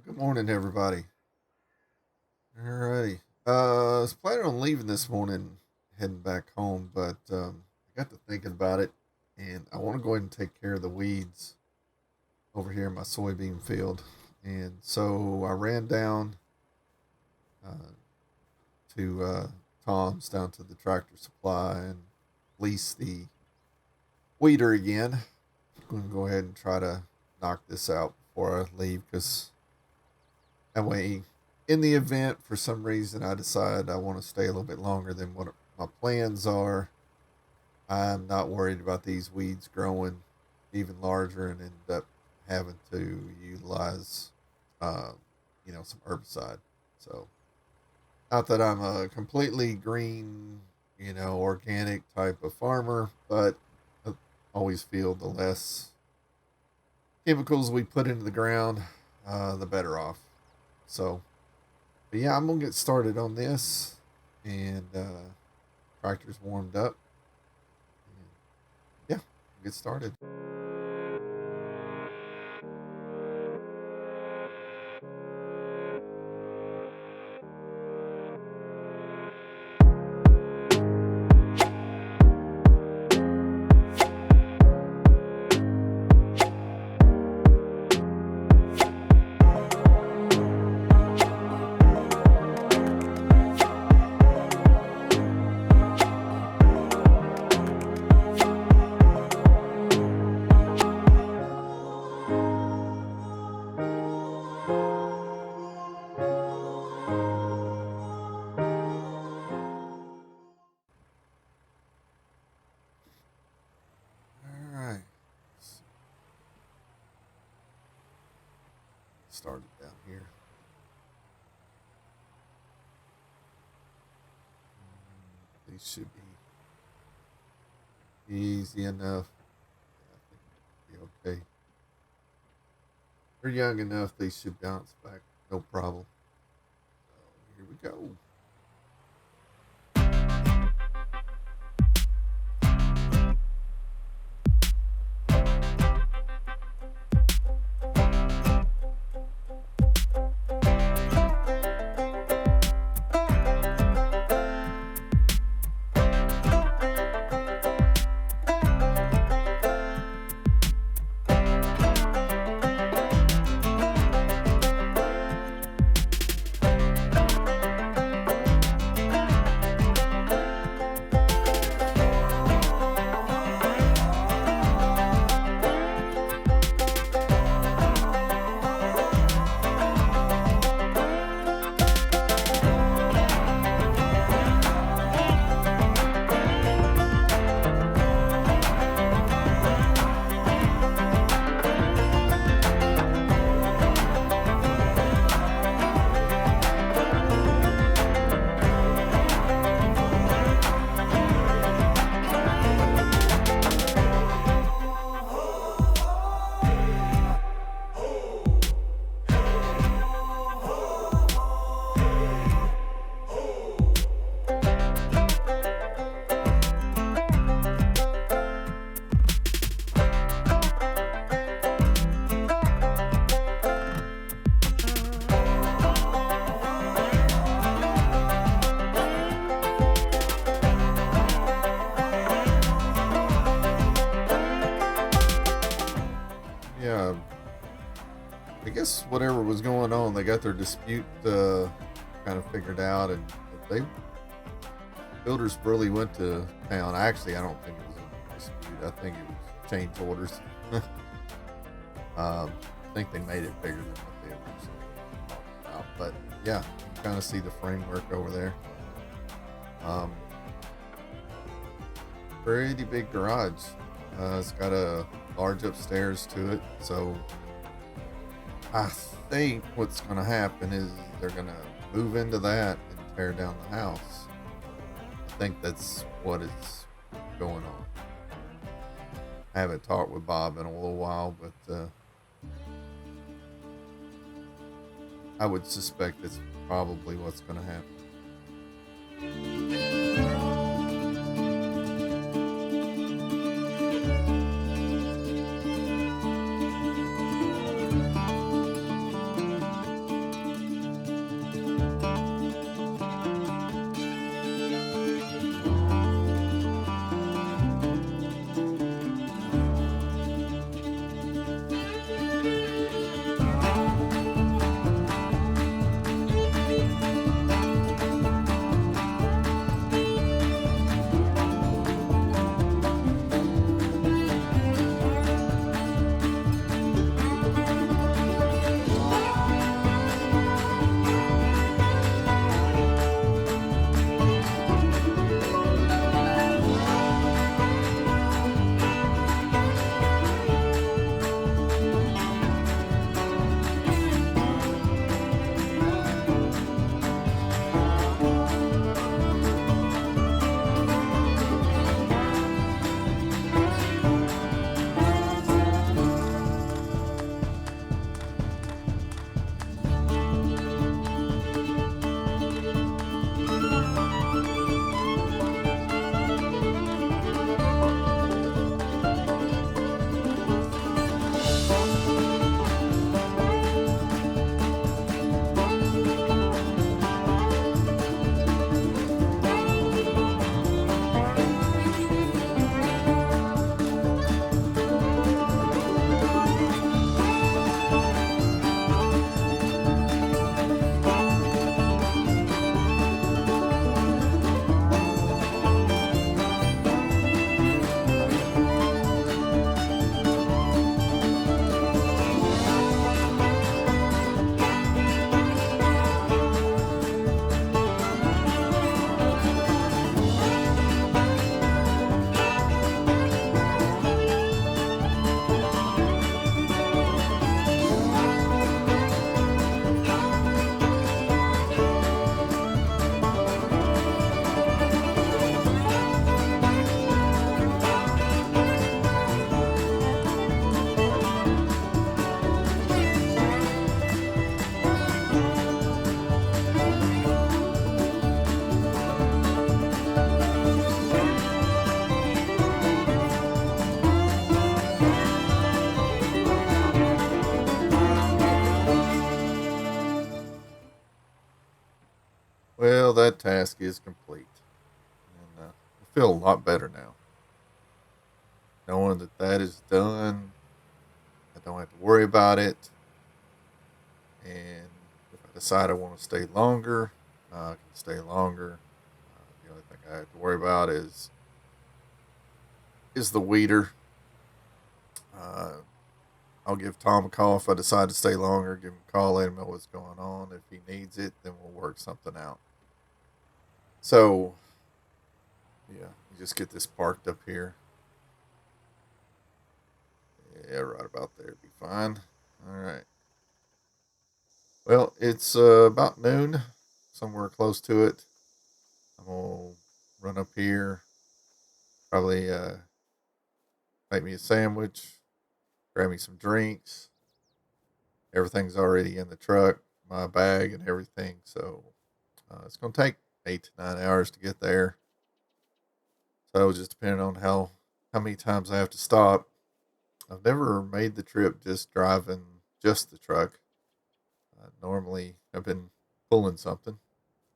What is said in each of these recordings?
Good morning, everybody. Alrighty. I was planning on leaving this morning, heading back home, but I got to thinking about it, and I want to go ahead and take care of the weeds over here in my soybean field. And so I ran down uh, to Tom's, down to the tractor supply, and leased the weeder again. I'm going to go ahead and try to knock this out before I leave, because that way, in the event for some reason I decide I want to stay a little bit longer than what my plans are, I'm not worried about these weeds growing even larger and end up having to utilize, uh, some herbicide. So, not that I'm a completely green, organic type of farmer, but I always feel the less chemicals we put into the ground, the better off. So, but yeah, I'm gonna get started on this, and tractor's warmed up. And yeah, get started. All right, started down here. These should be easy enough. Yeah, I think it'll be okay. They're young enough; they should bounce back, no problem. So here we go. Yeah, I guess whatever was going on, they got their dispute kind of figured out, and they builders really went to town. Actually, I don't think it was a dispute. I think it was change orders. I think they made it bigger than what they originally talked about. But yeah, you kind of see the framework over there. Um, Pretty big garage. It's got a large upstairs to it, so I think what's going to happen is they're going to move into that and tear down the house. I think that's what is going on. I haven't talked with Bob in a little while, but I would suspect it's probably what's going to happen. Well, that task is complete. And I feel a lot better now. Knowing that that is done, I don't have to worry about it. And if I decide I want to stay longer, I can stay longer. The only thing I have to worry about is the weeder. Uh, I'll give Tom a call if I decide to stay longer. Give him a call, let him know what's going on. If he needs it, then we'll work something out. So, yeah, you just get this parked up here. Yeah, right about there. Be fine. All right. Well, it's about noon, somewhere close to it. I'm going to run up here, probably make me a sandwich, grab me some drinks. Everything's already in the truck, my bag and everything. So it's going to take 8 to 9 hours to get there. So just depending on how many times I have to stop. I've never made the trip just driving just the truck. Normally, I've been pulling something.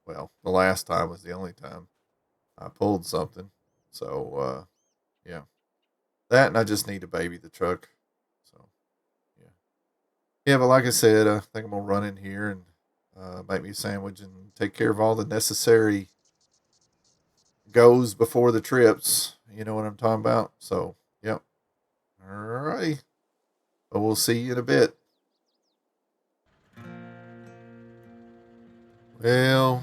Well, the last time was the only time I pulled something. So, yeah. That and I just need to baby the truck. So, yeah. Yeah, but like I said, I think I'm going to run in here and make me a sandwich and take care of all the necessary goes before the trips. You know what I'm talking about? So, yep. All righty. But we'll see you in a bit. Well,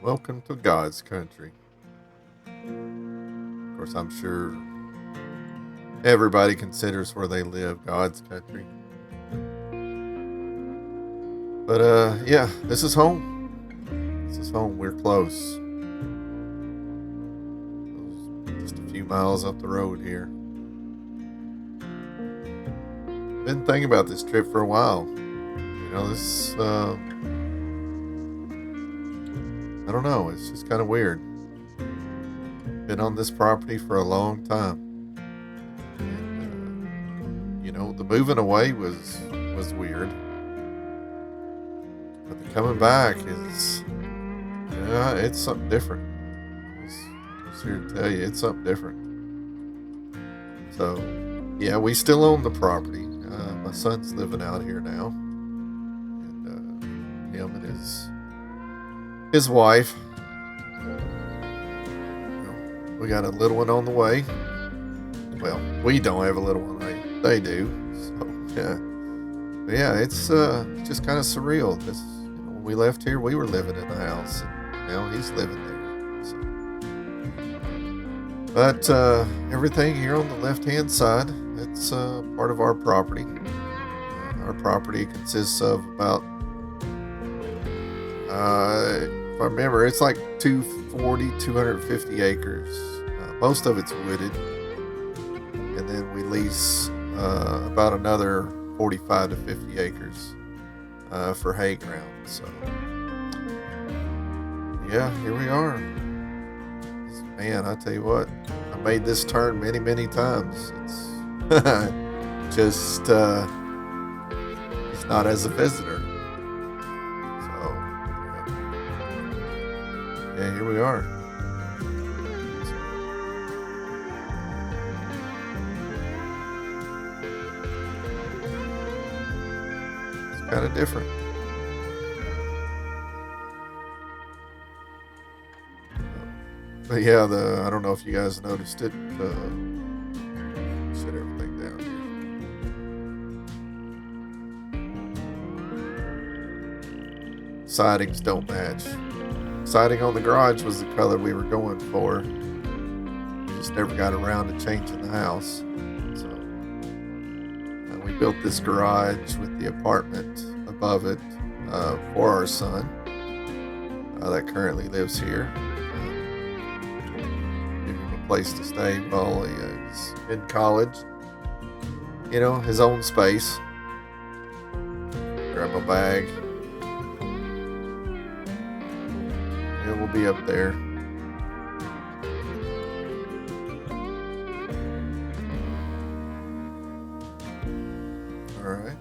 welcome to God's country. Of course, I'm sure everybody considers where they live God's country. But yeah, this is home. This is home. We're close. Just a few miles up the road here. Been thinking about this trip for a while. You know, this I don't know, it's just kind of weird. Been on this property for a long time. And, you know, the moving away was weird. But the coming back is, it's something different. I was here to tell you, it's something different. So, yeah, we still own the property. My son's living out here now. And him and his wife. We got a little one on the way. Well, we don't have a little one. They do. So, yeah. But yeah, it's just kind of surreal. When we left here, we were living in the house. And now he's living there. So. But everything here on the left-hand side, it's part of our property. Our property consists of about, if I remember, it's like 250 acres. Most of it's wooded. And then we lease about another 45 to 50 acres for hay ground. So, yeah, here we are. Man, I tell you what, I made this turn many, many times. It's just, it's not as a visitor. So, yeah, here we are. It's kind of different. But yeah, I don't know if you guys noticed it. Set everything down here. Sidings don't match. Siding on the garage was the color we were going for. Just never got around to changing the house. So we built this garage with the apartment above it for our son that currently lives here. Place to stay while he's in college. You know, his own space. Grab my bag. And we'll be up there. Alright.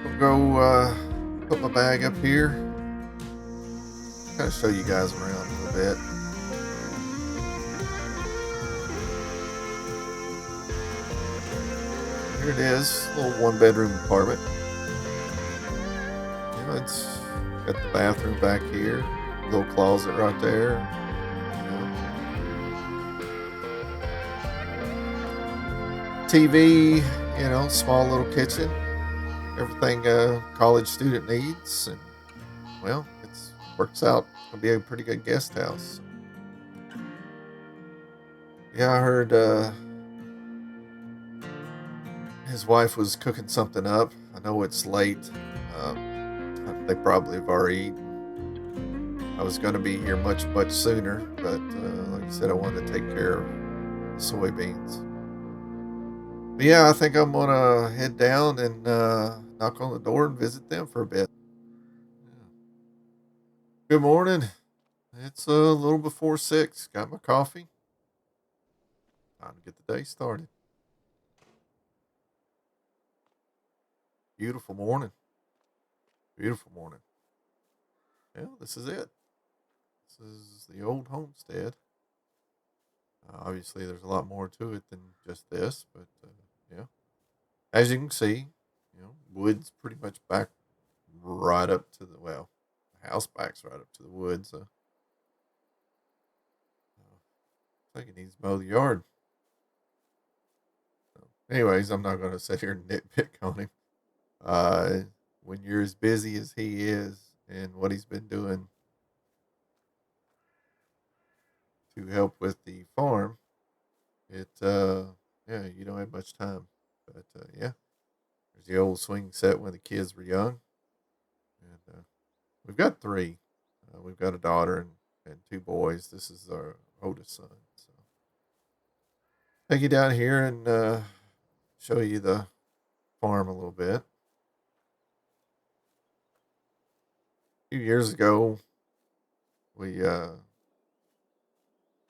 We'll go Put my bag up here. Kind of show you guys around a little bit. Here it is, a little 1-bedroom apartment. You know, it's got the bathroom back here, little closet right there. TV, you know, small little kitchen, everything a college student needs, and well, it works out. It'll be a pretty good guest house. Yeah, I heard his wife was cooking something up. I know it's late. They probably have already eaten. I was going to be here much sooner, but like I said, I wanted to take care of the soybeans. But yeah, I think I'm gonna head down and knock on the door and visit them for a bit. Yeah. Good morning. It's a little before 6. Got my coffee. Time to get the day started. Beautiful morning. Beautiful morning. Yeah, this is it. This is the old homestead. Obviously, there's a lot more to it than just this, but yeah. As you can see, you know, woods pretty much back right up to the, well, the house backs right up to the woods. I think it needs to mow the yard. So, anyways, I'm not going to sit here and nitpick on him. When you're as busy as he is and what he's been doing to help with the farm, it yeah, you don't have much time. But yeah, there's the old swing set when the kids were young, and we've got 3. We've got a daughter and 2 boys. This is our oldest son. So take you down here and show you the farm a little bit. A few years ago, we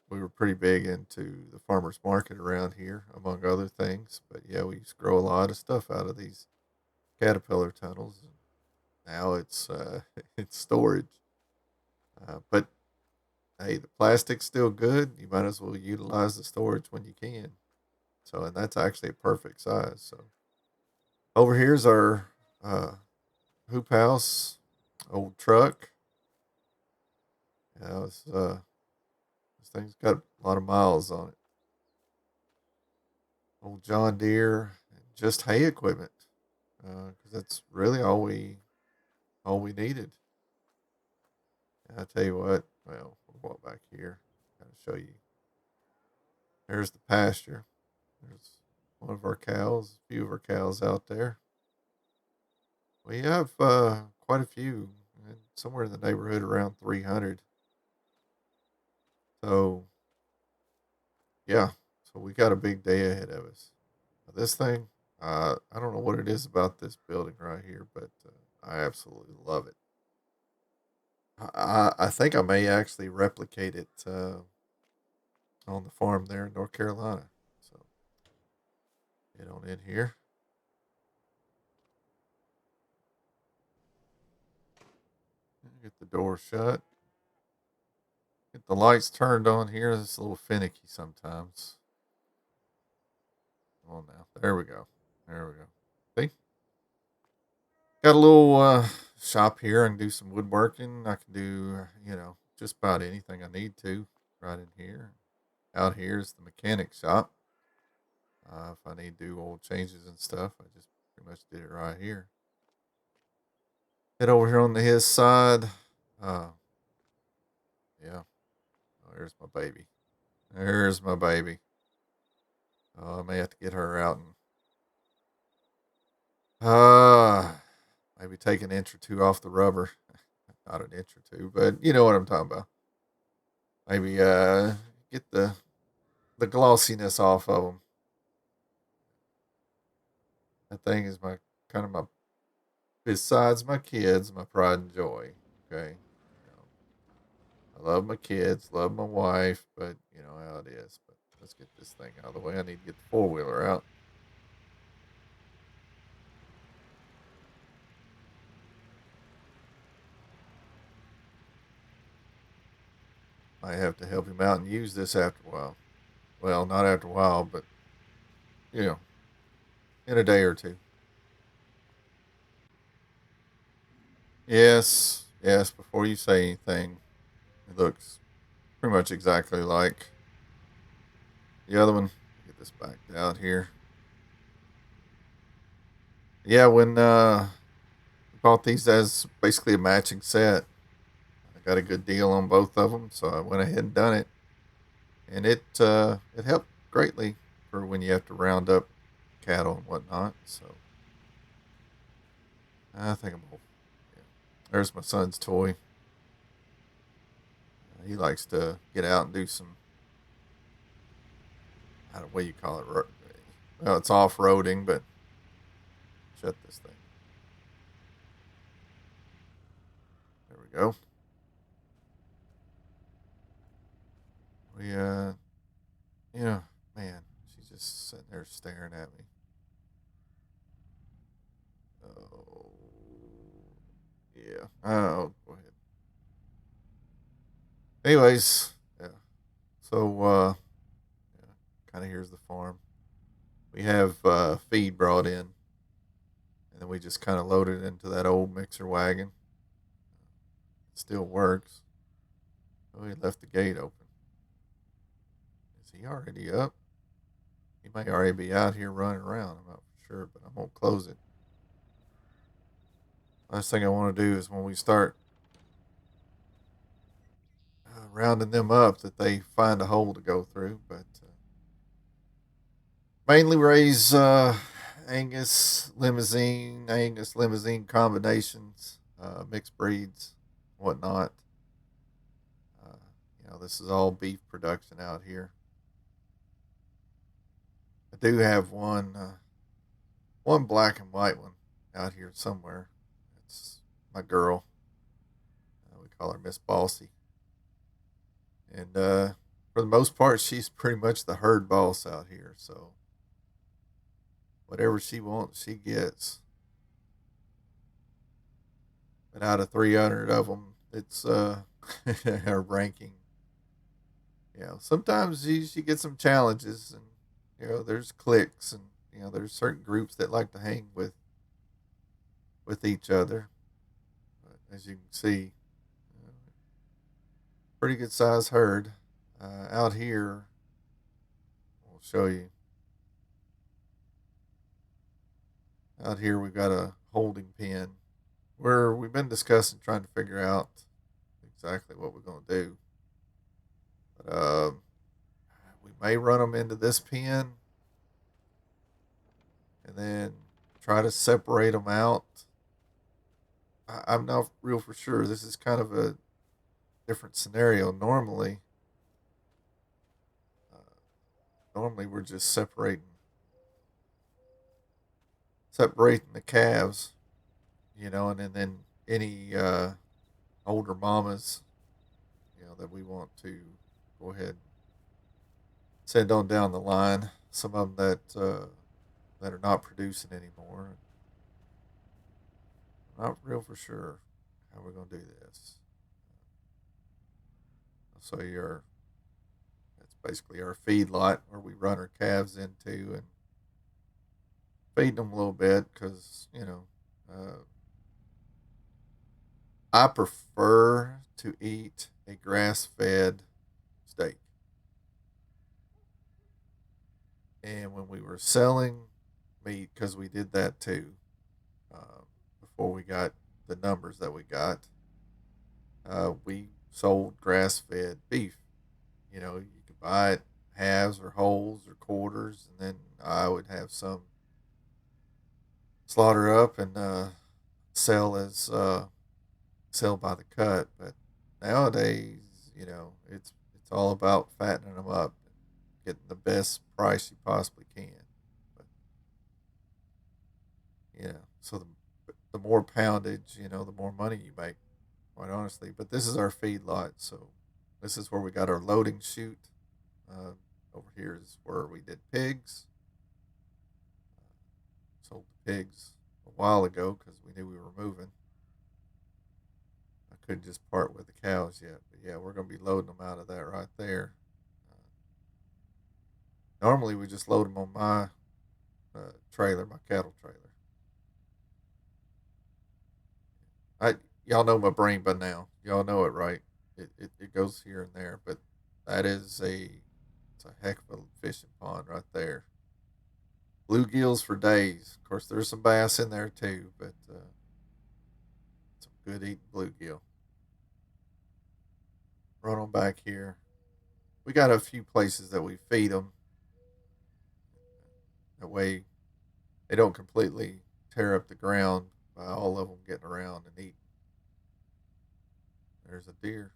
we were pretty big into the farmers market around here, among other things. But yeah, we used to grow a lot of stuff out of these caterpillar tunnels. And now it's it's storage. But hey, the plastic's still good. You might as well utilize the storage when you can. So, and that's actually a perfect size. So over here's our uh, hoop house, old truck. Yeah, this thing's got a lot of miles on it. Old John Deere, and just hay equipment, because that's really all we needed. And I tell you what, well, we'll walk back here, kind of show you. There's the pasture. There's one of our cows, a few of our cows out there. We have quite a few, somewhere in the neighborhood around 300. So yeah, so we got a big day ahead of us. This thing, I don't know what it is about this building right here, but I absolutely love it. I think I may actually replicate it on the farm there in North Carolina. So get on in here. Get the door shut. Get the lights turned on here. It's a little finicky sometimes. Come on now. There we go. There we go. See? Got a little shop here. I can do some woodworking. I can do, you know, just about anything I need to right in here. Out here is the mechanic shop. If I need to do oil changes and stuff, I just pretty much did it right here. Head over here on the his side. Uh, yeah. Oh, there's my baby. There's my baby. I may have to get her out and maybe take an inch or two off the rubber. Not an inch or two, but you know what I'm talking about. Maybe get the glossiness off of them. That thing is my kind of my, besides my kids, my pride and joy. Okay, you know, I love my kids, love my wife, but you know how it is. But let's get this thing out of the way. I need to get the 4-wheeler out. might have to help him out and use this after a while. Well, not after a while, but you know, in a day or two. Yes, yes. Before you say anything, it looks pretty much exactly like the other one. Get this backed out here. Yeah, when we bought these as basically a matching set, I got a good deal on both of them, so I went ahead and done it, and it helped greatly for when you have to round up cattle and whatnot. So I think I'm all. Yeah. There's my son's toy. He likes to get out and do some. I don't know what you call it. Well, it's off roading, but shut this thing. There we go. We yeah, man, she's just sitting there staring at me. Oh, yeah. Oh, go ahead. Anyways, yeah. So, yeah, kind of here's the farm. We have feed brought in, and then we just kind of load it into that old mixer wagon. It still works. Oh, he left the gate open. Is he already up? He may already be out here running around. I'm not sure, but I'm gonna close it. Last thing I want to do is when we start rounding them up, that they find a hole to go through. But mainly raise Angus limousine combinations, mixed breeds, whatnot. Uh, this is all beef production out here. I do have one black and white one out here somewhere. It's my girl. We call her Miss Bossy, and for the most part, she's pretty much the herd boss out here. So whatever she wants, she gets. But out of 300 of them, it's her ranking. Sometimes she gets some challenges, and there's cliques, and there's certain groups that like to hang with each other. But as you can see, uh, pretty good size herd out here. We'll show you. Out here, we've got a holding pen where we've been discussing trying to figure out exactly what we're going to do. But we may run them into this pen and then try to separate them out. I'm not real for sure. This is kind of a different scenario. Normally we're just separating the calves, and then any older mamas, that we want to go ahead and send on down the line. Some of them that are not producing anymore. I'm not real for sure how we're going to do this. So that's basically our feed lot where we run our calves into and feed them a little bit because I prefer to eat a grass-fed steak. And when we were selling meat, because we did that too, before we got the numbers that we got, we sold grass-fed beef. You could buy it halves or wholes or quarters, and then I would have some slaughter up and sell as sell by the cut. But nowadays, it's all about fattening them up, and getting the best price you possibly can. But so the more poundage, the more money you make, quite honestly. But this is our feed lot, so this is where we got our loading chute. Uh, Over here is where we did pigs. Sold the pigs a while ago because we knew we were moving. couldn't just part with the cows yet. But yeah, we're going to be loading them out of that right there. Normally, we just load them on my trailer, my cattle trailer. I Y'all know my brain by now. Y'all know it, right? It goes here and there, but that is it's a heck of a fishing pond right there. Bluegills for days. Of course, there's some bass in there too, but some good eating bluegill. Run them back here. We got a few places that we feed them. That way, they don't completely tear up the ground by all of them getting around and eating. There's a deer.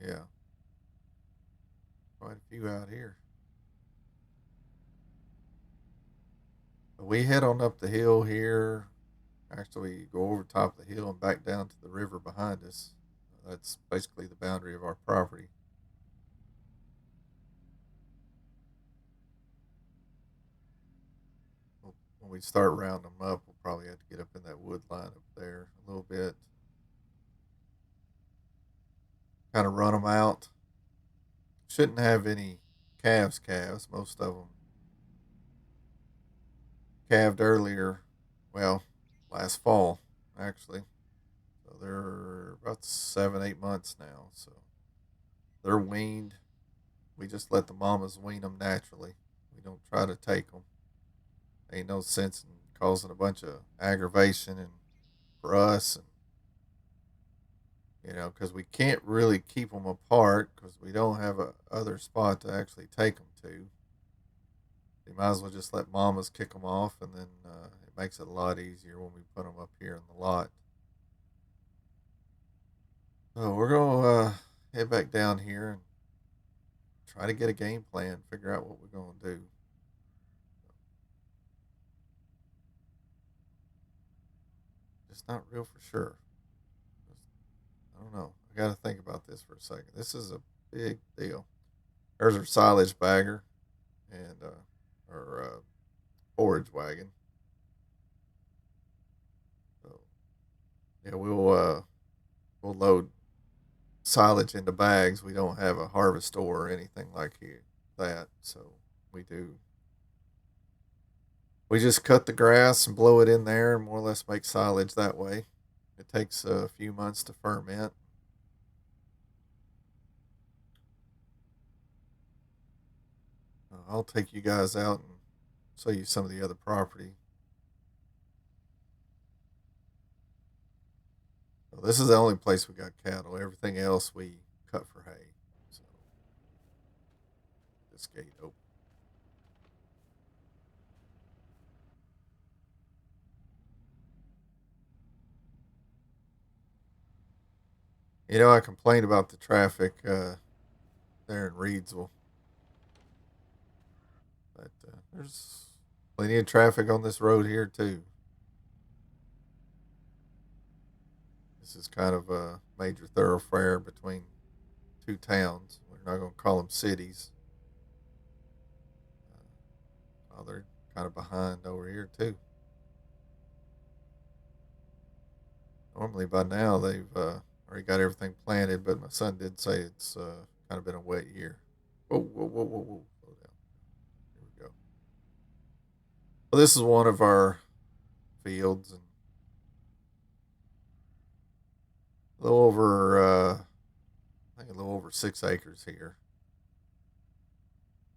Yeah, quite a few out here. But we head on up the hill here. Actually, go over top of the hill and back down to the river behind us. That's basically the boundary of our property. When we start rounding them up, we'll probably have to get up in that wood line up there a little bit. Kind of run them out. Shouldn't have any calves. Most of them calved earlier. Well, last fall, actually. So they're about 7, 8 months now. So they're weaned. We just let the mamas wean them naturally. We don't try to take them. Ain't no sense in causing a bunch of aggravation and for us, and because we can't really keep them apart because we don't have a other spot to actually take them to. You might as well just let mamas kick them off, and then it makes it a lot easier when we put them up here in the lot. So we're gonna head back down here and try to get a game plan, figure out what we're gonna do. Just not real for sure. I don't know. I got to think about this for a second. This is a big deal. There's our silage bagger and our forage wagon. So yeah, we'll load silage into bags. We don't have a harvest store or anything like that, so we do. We just cut the grass and blow it in there, and more or less make silage that way. It takes a few months to ferment. I'll take you guys out and show you some of the other property. So this is the only place we got cattle. Everything else we cut for hay. So this gate open. I complained about the traffic there in Reedsville, but there's plenty of traffic on this road here too. This is kind of a major thoroughfare between two towns. We're not going to call them cities. Oh, they're kind of behind over here too. Normally by now they've already got everything planted, but my son did say it's kind of been a wet year. Whoa, whoa, whoa, whoa, whoa. Slow down. Here we go. Well, this is one of our fields, and a little over, I think a little over 6 acres here.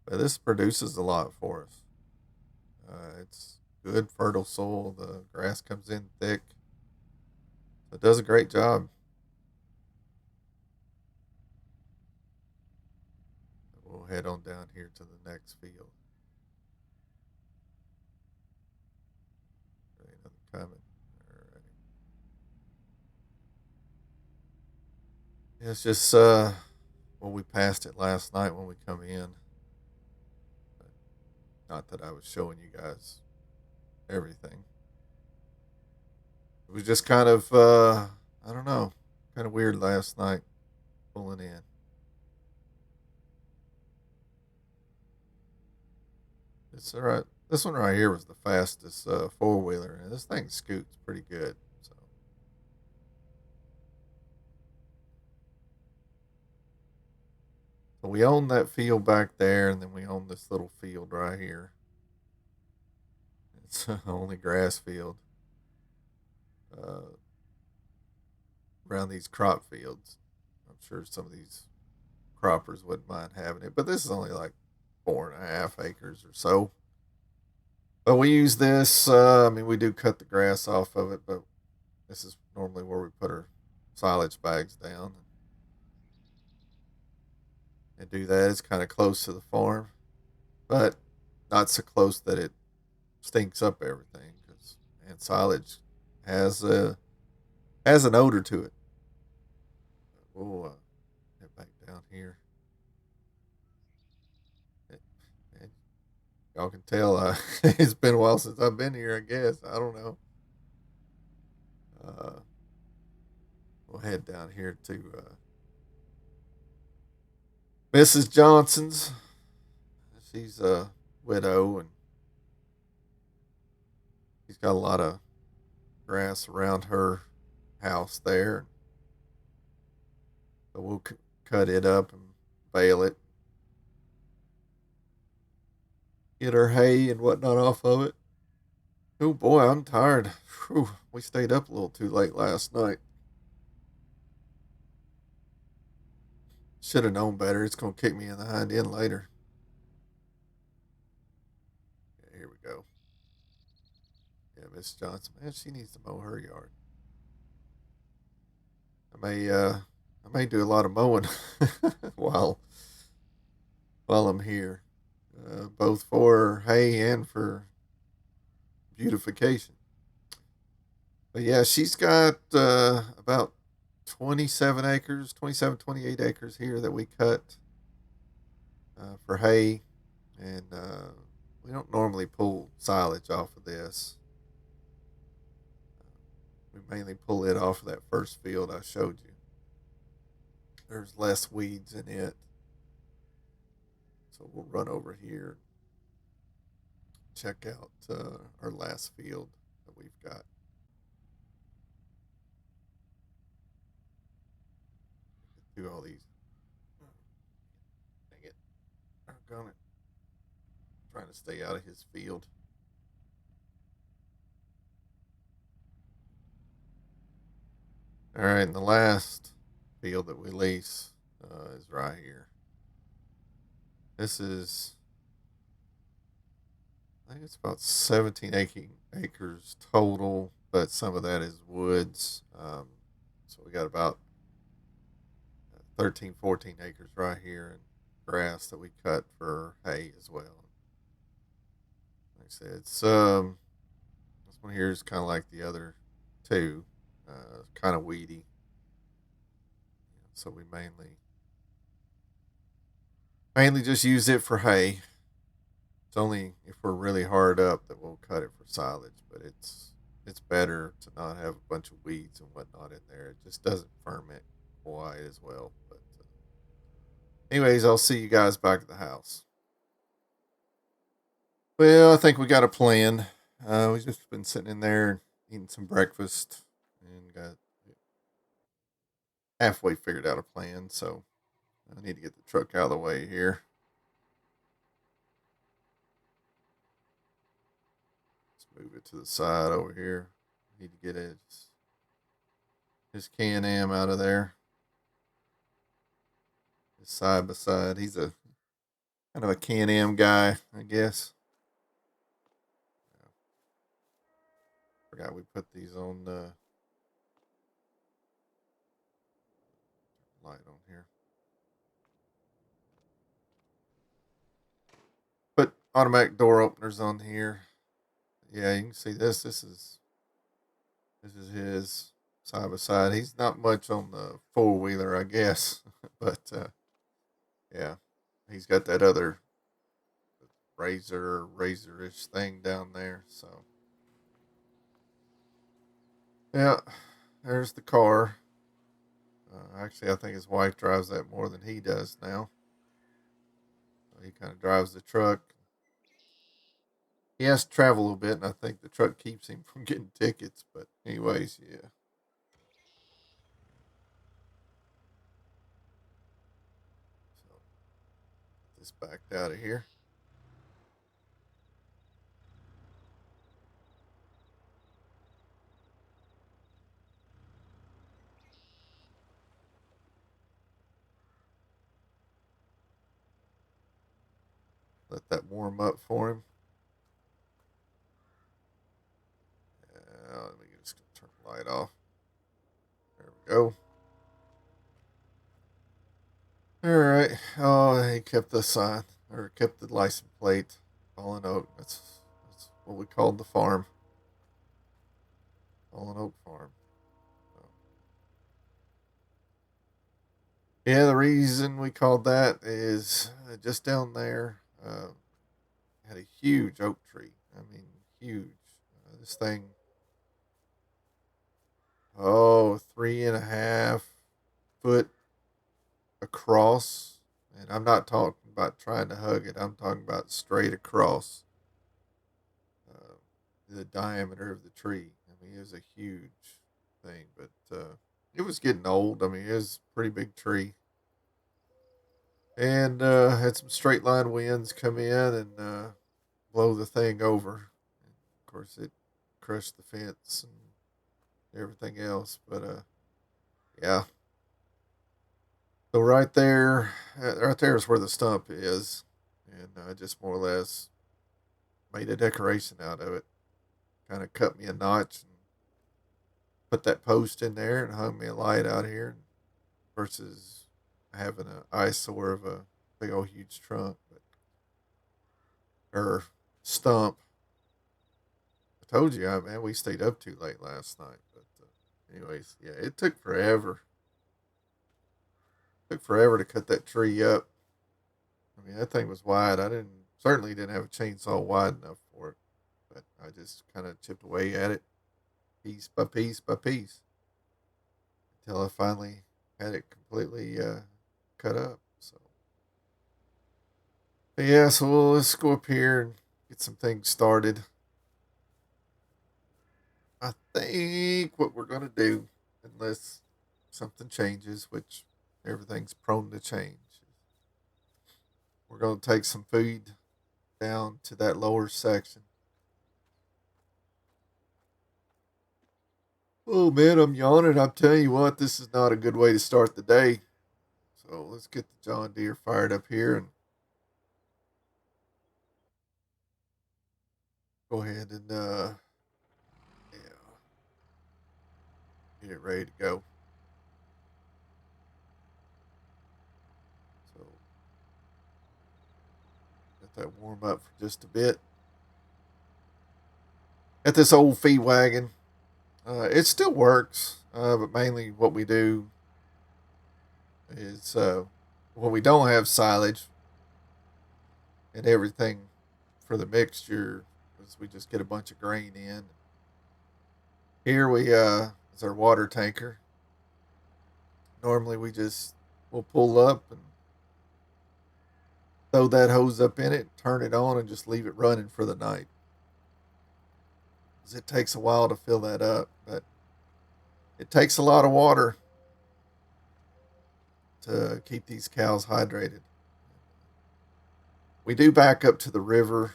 But this produces a lot for us. It's good, fertile soil. The grass comes in thick. So it does a great job. We'll head on down here to the next field. Really nothing coming. Alrighty. Yeah, it's just well, we passed it last night when we come in. But not that I was showing you guys everything. It was just kind of I don't know, kind of weird last night pulling in. It's all right. This one right here was the fastest four wheeler, and this thing scoots pretty good. So So we own that field back there, and then we own this little field right here. It's only grass field uh, around these crop fields. I'm sure some of these croppers wouldn't mind having it, but this is only like 4.5 acres or so. But we use this. I mean, we do cut the grass off of it, but this is normally where we put our silage bags down and do that. It's kind of close to the farm, but not so close that it stinks up everything. Because and silage has an odor to it. We'll head back down here. And y'all can tell it's been a while since I've been here. I guess I don't know. Uh, we'll head down here to Mrs. Johnson's. She's a widow, and she's got a lot of grass around her house there. So we'll cut it up and bale it, get her hay and whatnot off of it. Oh boy, I'm tired. Whew, we stayed up a little too late last night. Should have known better. It's going to kick me in the hind end later. Okay, here we go. Yeah, Miss Johnson, man, she needs to mow her yard. I may do a lot of mowing while I'm here, both for hay and for beautification. But yeah, she's got about 27 acres, 27, 28 acres here that we cut for hay. And we don't normally pull silage off of this. We mainly pull it off of that first field I showed you. There's less weeds in it. So we'll run over here, check out our last field that we've got. Do all these. Dang it. I'm gonna trying to stay out of his field. All right, and the last field that we lease is right here. This is, I think it's about 17 acres total, but some of that is woods. So we got about 13, 14 acres right here and grass that we cut for hay as well. Like I said, it's this one here is kind of like the other two, kind of weedy. So we mainly just use it for hay. It's only if we're really hard up that we'll cut it for silage, but it's better to not have a bunch of weeds and whatnot in there. It just doesn't ferment quite as well. But anyways, I'll see you guys back at the house. Well, I think we got a plan. We've just been sitting in there eating some breakfast and got halfway figured out a plan. So I need to get the truck out of the way here. Let's move it to the side over here. Need to get his Can-Am out of there. His side by side. He's a kind of a Can-Am guy, I guess. Forgot we put these on light on here. Put automatic door openers on here. Yeah, you can see this. This is his side by side. He's not much on the 4-wheeler, I guess, but yeah, he's got that other razorish thing down there. So yeah, there's the car. Actually, I think his wife drives that more than he does now. So he kind of drives the truck. He has to travel a little bit, and I think the truck keeps him from getting tickets. But anyways, yeah. So this backed out of here. Let that warm up for him. Let me just turn the light off. There we go. Alright. Oh, he kept the sign, or kept the license plate. Fallen Oak. That's what we called the farm. Fallen Oak Farm. So, yeah, the reason we called that is just down there had a huge oak tree. I mean, huge. This thing, 3.5 foot across. And I'm not talking about trying to hug it. I'm talking about straight across the diameter of the tree. I mean, it was a huge thing, but it was getting old. I mean, it was a pretty big tree. And had some straight line winds come in and blow the thing over. And of course, it crushed the fence and everything else. But yeah. So right there is where the stump is, and I just more or less made a decoration out of it. Kind of cut me a notch and put that post in there and hung me a light out here versus having an eyesore of a big old huge trunk or stump. I told you, man, we stayed up too late last night. But anyways, yeah, it took forever. It took forever to cut that tree up. I mean, that thing was wide. I certainly didn't have a chainsaw wide enough for it, but I just kind of chipped away at it, piece by piece by piece, until I finally had it completely cut up. So, but yeah, so let's go up here and get some things started. I think what we're gonna do, unless something changes, which everything's prone to change, we're gonna take some food down to that lower section. Oh man, I'm yawning. I'm telling you what, this is not a good way to start the day. So let's get the John Deere fired up here and go ahead and yeah, get it ready to go. So let that warm up for just a bit. At this old feed wagon, it still works, but mainly what we do is when we don't have silage and everything for the mixture, is we just get a bunch of grain in. Here we is our water tanker. Normally we'll pull up and throw that hose up in it, turn it on, and just leave it running for the night. 'Cause it takes a while to fill that up, but it takes a lot of water to keep these cows hydrated. We do back up to the river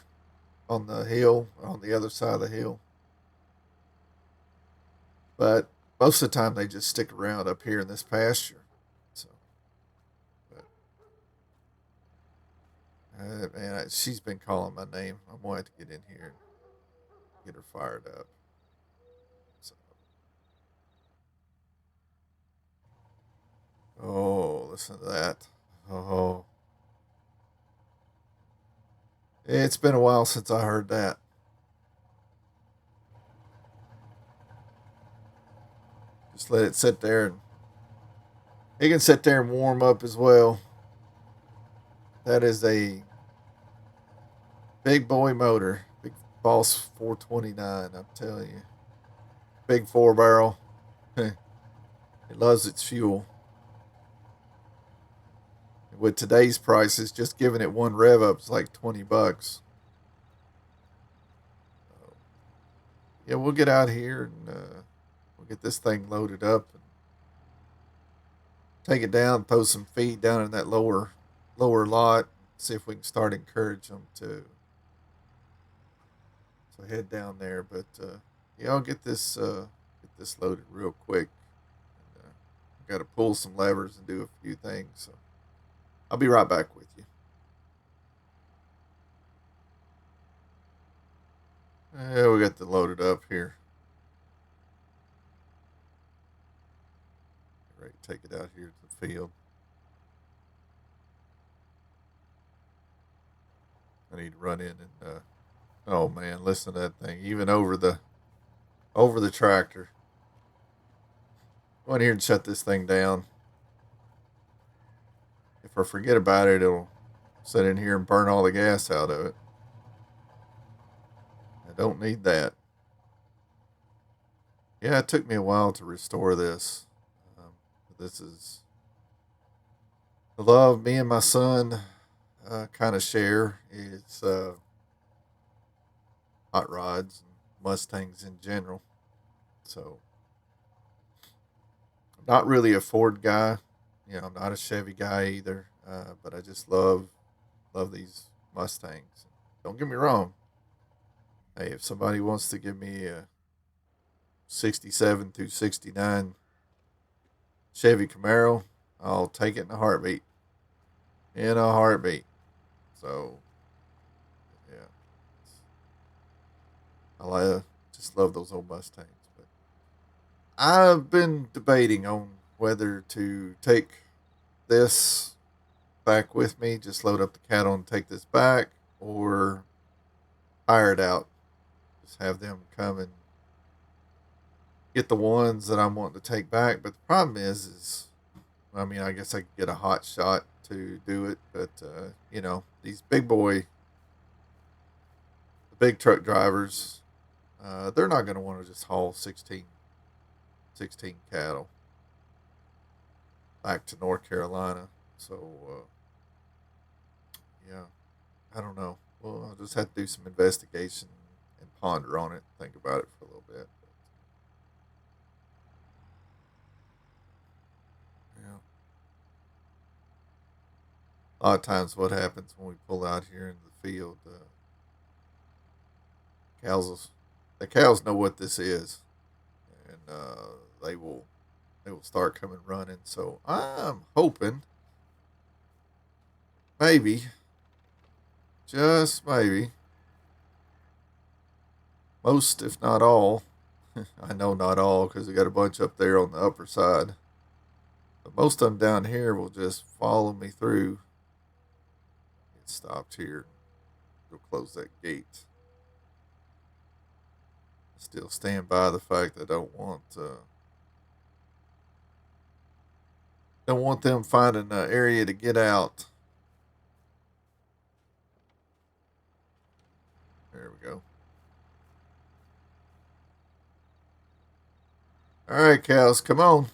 on the hill, on the other side of the hill. But most of the time they just stick around up here in this pasture. So, but, man, she's been calling my name. I'm going to have to get in here and get her fired up. So, oh, listen to that. Oh, it's been a while since I heard that. Just let it sit there, and it can sit there and warm up as well. That is a big boy motor, big Boss 429. I'm telling you, big 4 barrel. It loves its fuel. With today's prices, just giving it one rev up is like $20. Yeah, we'll get out here and we'll get this thing loaded up and take it down, throw some feed down in that lower lot, see if we can start encourage them to head down there. But yeah, I'll get this loaded real quick. And, got to pull some levers and do a few things. So I'll be right back with you. Yeah, we got the loaded up here. Ready to take it out here to the field. I need to run in and oh man, listen to that thing. Even over the tractor. Go in here and shut this thing down. If I forget about it, it'll sit in here and burn all the gas out of it. I don't need that. Yeah, it took me a while to restore this. This is the love me and my son kind of share. It's hot rods and Mustangs in general. So I'm not really a Ford guy. I'm not a Chevy guy either. But I just love these Mustangs. Don't get me wrong. Hey, if somebody wants to give me a 67 through 69 Chevy Camaro, I'll take it in a heartbeat. In a heartbeat. So, yeah. I just love those old Mustangs. But I've been debating on whether to take this back with me, just load up the cattle and take this back, or hire it out. Just have them come and get the ones that I'm wanting to take back. But the problem is I mean, I guess I could get a hot shot to do it, but these the big truck drivers, they're not going to want to just haul 16 cattle back to North Carolina. So, yeah, I don't know. Well, I'll just have to do some investigation and ponder on it, think about it for a little bit. But, yeah. A lot of times what happens when we pull out here in the field, the cows know what this is, and they will start coming running. So I'm hoping, maybe, just maybe, most if not all, I know not all because we got a bunch up there on the upper side, but most of them down here will just follow me through. Get stopped here. We'll close that gate. Still stand by the fact that I don't want them finding an area to get out. There we go. All right, cows, come on.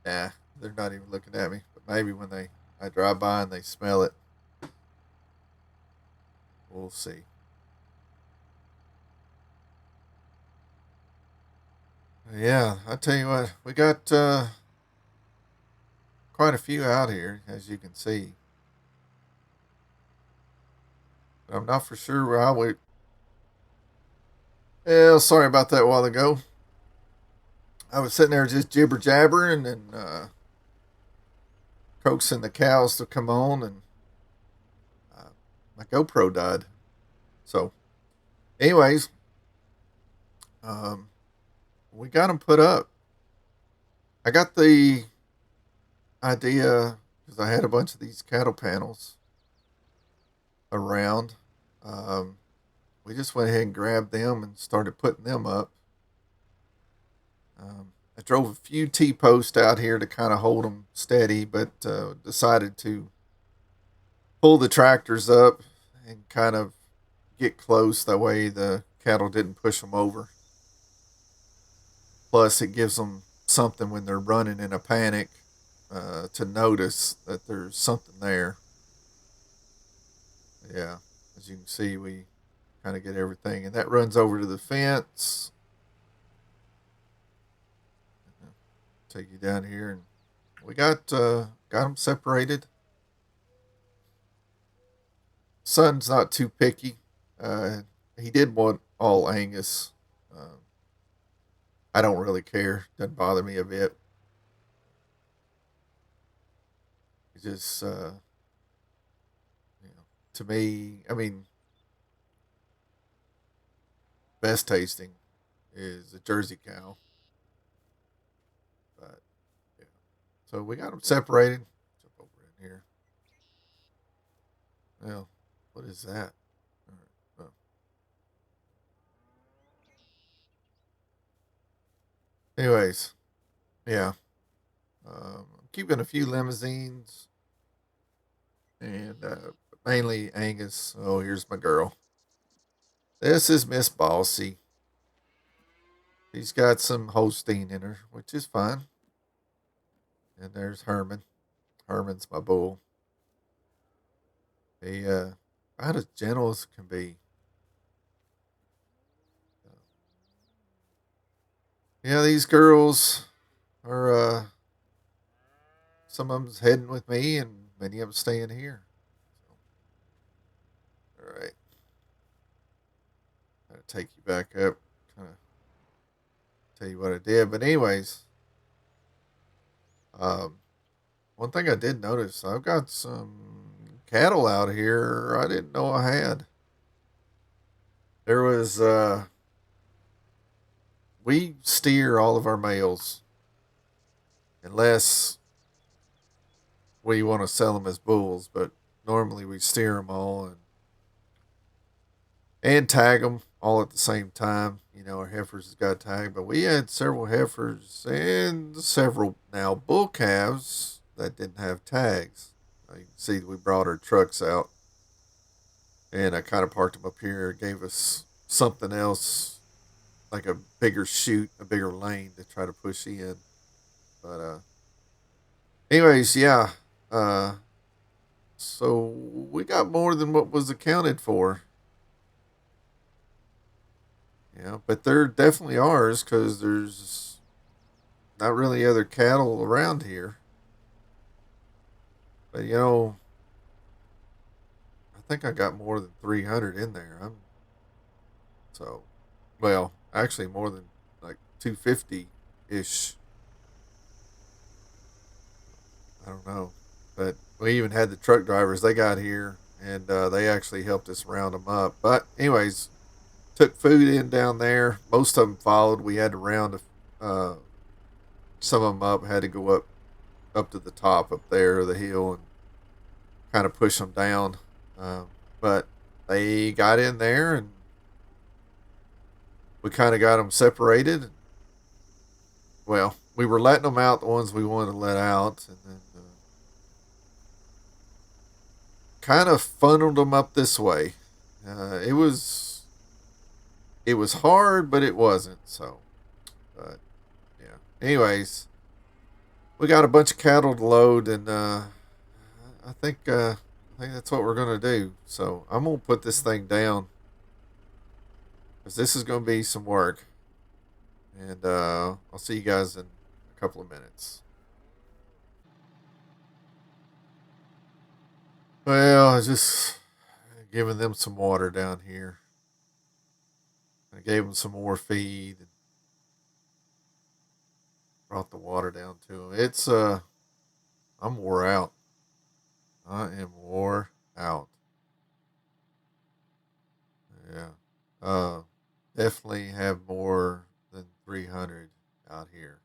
Nah, they're not even looking at me. But maybe when I drive by and they smell it, we'll see. Yeah, I tell you what, we got quite a few out here, as you can see. But I'm not for sure where I would. Yeah, sorry about that a while ago. I was sitting there just jibber jabbering and coaxing the cows to come on, and my GoPro died. So, anyways, we got them put up. I got the idea because I had a bunch of these cattle panels around. We just went ahead and grabbed them and started putting them up. I drove a few T-posts out here to kind of hold them steady, but decided to pull the tractors up and kind of get close. That way the cattle didn't push them over. Plus, it gives them something when they're running in a panic to notice that there's something there. Yeah, as you can see, we kind of get everything, and that runs over to the fence. Take you down here, and we got them separated. Son's not too picky. Uh, he did want all Angus. Uh, I don't really care. Doesn't bother me a bit. It just, to me, I mean, best tasting is a Jersey cow. But yeah, so we got them separated. Jump over in here. Well, what is that? All right. Well, anyways, yeah. I'm keeping a few limousines and mainly Angus. Oh, here's my girl. This is Miss Bossy. She's got some Holstein in her, which is fine. And there's Herman. Herman's my bull. He about as gentle as can be. Yeah, these girls are some of them's heading with me, and many of them staying here. So, all right, gotta take you back up. Kind of tell you what I did, but anyways, um, one thing I did notice, I've got some cattle out here I didn't know I had. There was we steer all of our males unless we want to sell them as bulls, but normally we steer them all and tag them all at the same time. You know, our heifers has got tagged, but we had several heifers and several now bull calves that didn't have tags. You can see we brought our trucks out, and I kind of parked them up here. Gave us something else, like a bigger chute, a bigger lane to try to push in. But anyways, yeah. Uh, so we got more than what was accounted for. Yeah, but they're definitely ours because there's not really other cattle around here. But I think I got more than 300 in there. So, well, actually more than like 250 ish. I don't know, but we even had the truck drivers. They got here and they actually helped us round them up. But anyways, took food in down there. Most of them followed. We had to round some of them up. Had to go up to the top up there of the hill and kind of push them down. Um, but they got in there and we kind of got them separated. Well, we were letting them out, the ones we wanted to let out, and then kind of funneled them up this way. It was hard, but it wasn't. So, but yeah. Anyways, we got a bunch of cattle to load, and I think that's what we're gonna do. So I'm gonna put this thing down because this is gonna be some work, and I'll see you guys in a couple of minutes. Well, I was just giving them some water down here. I gave them some more feed and brought the water down to them. I'm wore out. I am wore out. Yeah. Uh, Definitely have more than 300 out here.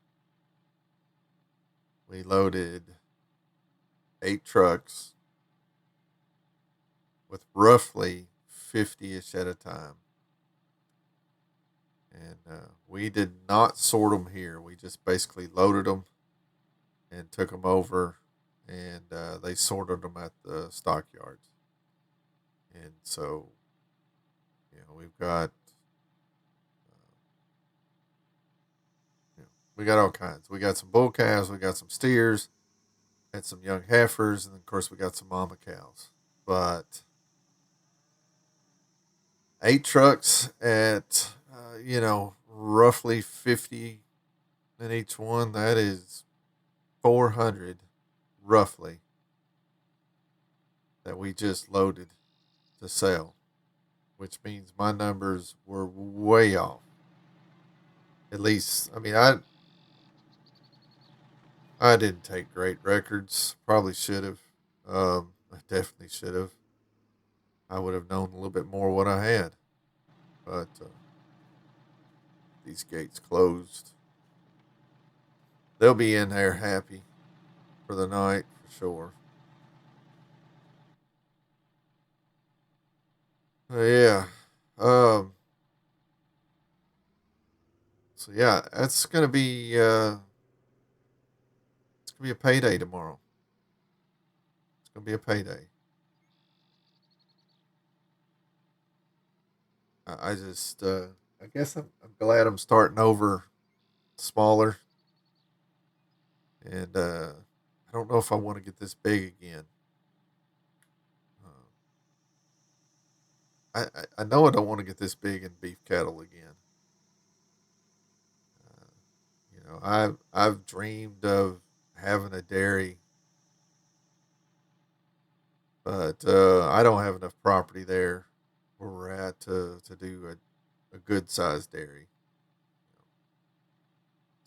We loaded 8 trucks with roughly 50-ish at a time. And we did not sort them here. We just basically loaded them and took them over, and they sorted them at the stockyards. And so, we've got we got all kinds. We got some bull calves, we got some steers, and some young heifers, and of course we got some mama cows. But 8 trucks at roughly 50 in each one. That is 400 roughly that we just loaded to sell, which means my numbers were way off. At least, I mean, I didn't take great records. Probably should have. I definitely should have. I would have known a little bit more what I had. But these gates closed. They'll be in there happy for the night for sure. Yeah. Um. So yeah, that's gonna be it's gonna be a payday tomorrow. It's gonna be a payday. I just I guess I'm glad I'm starting over smaller, and I don't know if I want to get this big again. I know I don't want to get this big in beef cattle again. Uh, I've dreamed of having a dairy, but I don't have enough property there where we're at to do a good sized dairy.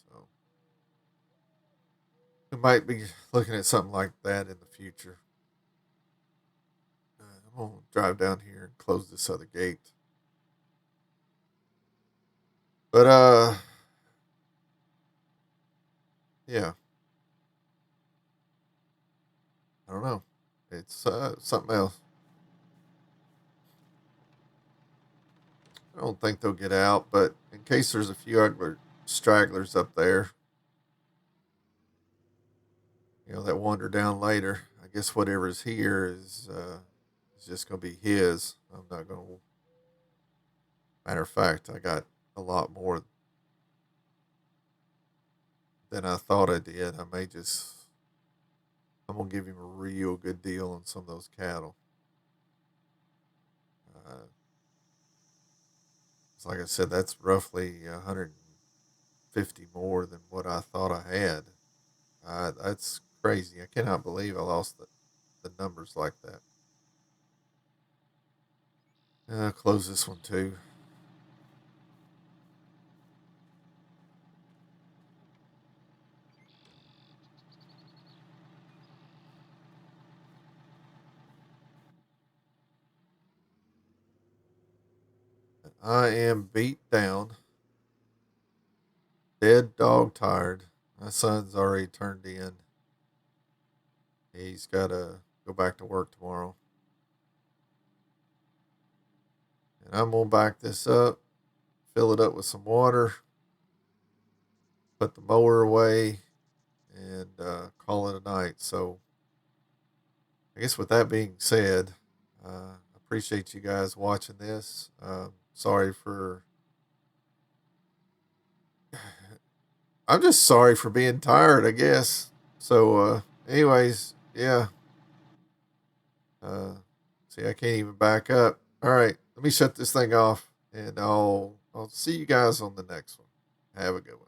So we might be looking at something like that in the future. I'm gonna drive down here and close this other gate. But yeah, I don't know. It's something else. I don't think they'll get out, but in case there's a few ugly stragglers up there, that wander down later, I guess whatever's here is just gonna be his. I'm not gonna. Matter of fact, I got a lot more than I thought I did. I may just. I'm gonna give him a real good deal on some of those cattle. Uh, so like I said, that's roughly 150 more than what I thought I had. That's crazy. I cannot believe I lost the numbers like that. Close this one too. I am beat down, dead dog tired. My son's already turned in. He's got to go back to work tomorrow. And I'm going to back this up, fill it up with some water, put the mower away, and call it a night. So, I guess with that being said, I appreciate you guys watching this. Sorry for. I'm just sorry for being tired, I guess. So, anyways, yeah. Uh, see, I can't even back up. All right, let me shut this thing off, and I'll see you guys on the next one. Have a good one.